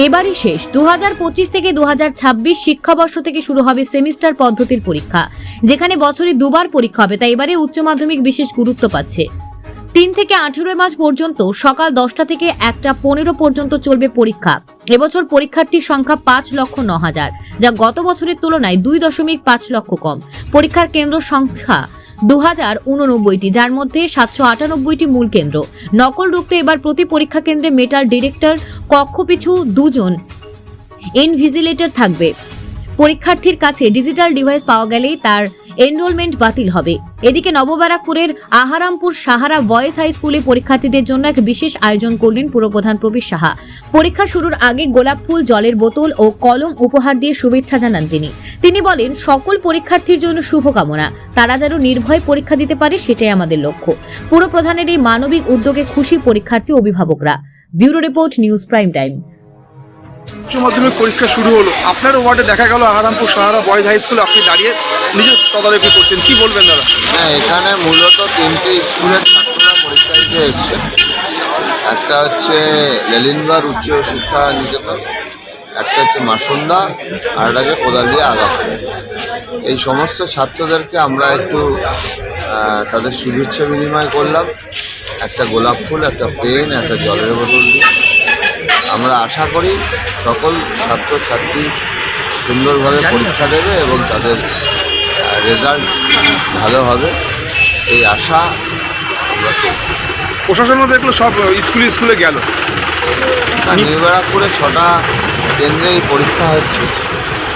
এবারই শেষ 2025 থেকে 2026 শিক্ষাবর্ষ থেকে শুরু হবে সেমিস্টার পদ্ধতির পরীক্ষা, যেখানে বছরে দুবার পরীক্ষা হবে। তাই এবারে উচ্চ মাধ্যমিক বিশেষ গুরুত্ব পাচ্ছে। 3 থেকে 18 মার্চ পর্যন্ত সকাল 10টা থেকে 1টা 15 পর্যন্ত চলবে পরীক্ষা। এবছর পরীক্ষার্থীর সংখ্যা 5,09,000, যা গত বছরের তুলনায় 2.5 লক্ষ কম। পরীক্ষার কেন্দ্র সংখ্যা 2089টি, যার মধ্যে 798টি মূল কেন্দ্র। নকল রুখতে এবার প্রতি পরীক্ষা কেন্দ্রে মেটাল ডিটেক্টর, কক্ষপিছু 2 জন ইনভিজিলেটর থাকবে। পরীক্ষার্থীর কাছে ডিজিটাল ডিভাইস পাওয়া গেলেই তার এনরোলমেন্ট বাতিল হবে। এদিকে নববারাকপুরের আহারামপুর সাহারা বয়েজ হাই স্কুলে পরীক্ষার্থীদের জন্য এক বিশেষ আয়োজন করলেন পুরপ্রধান প্রবীর সাহা। পরীক্ষা শুরুর আগে গোলাপ ফুল, জলের বোতল ও কলম উপহার দিয়ে শুভেচ্ছা জানান তিনি বলেন, সকল পরীক্ষার্থীর জন্য শুভকামনা, তারা যেন নির্ভয়ে পরীক্ষা দিতে পারে সেটাই আমাদের লক্ষ্য। পুরপ্রধানের এই মানবিক উদ্যোগে খুশি পরীক্ষার্থী অভিভাবকরা। Bureau report, news prime Times. উচ্চ মাধ্যমিক পরীক্ষা শুরু হলো, আপনার ওয়ার্ডে দেখা গেল আহারামপুর সাহারা বয়েজ হাই স্কুলে আপনি দাঁড়িয়ে নিজের তদারকি করছেন, কি বলবেন দাদা? হ্যাঁ, এখানে মূলত 3টে স্কুলের ছাত্ররা পরীক্ষা দিতে এসছে। একটা হচ্ছে লেলিনগড় উচ্চ শিক্ষা নিকেতন, একটা হচ্ছে মাসুন্দা, আর একটা হচ্ছে কোদালিয়া আগাপুর। এই সমস্ত ছাত্রদেরকে আমরা একটু তাদের শুভেচ্ছা বিনিময় করলাম, একটা গোলাপ ফুল, একটা পেন, একটা জলের বোতল দিয়ে। আমরা আশা করি সকল ছাত্রছাত্রী সুন্দরভাবে পরীক্ষা দেবে এবং তাদের রেজাল্ট ভালো হবে, এই আশা আমরা করি। প্রশাসনও দেখলো সব স্কুলে গেল। নিউ ব্যারাকপুরে 6টা কেন্দ্রেই পরীক্ষা হচ্ছে।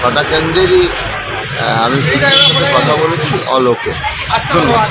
6টা কেন্দ্রেরই আমি সাথে কথা বলেছি, অলোকে। ধন্যবাদ।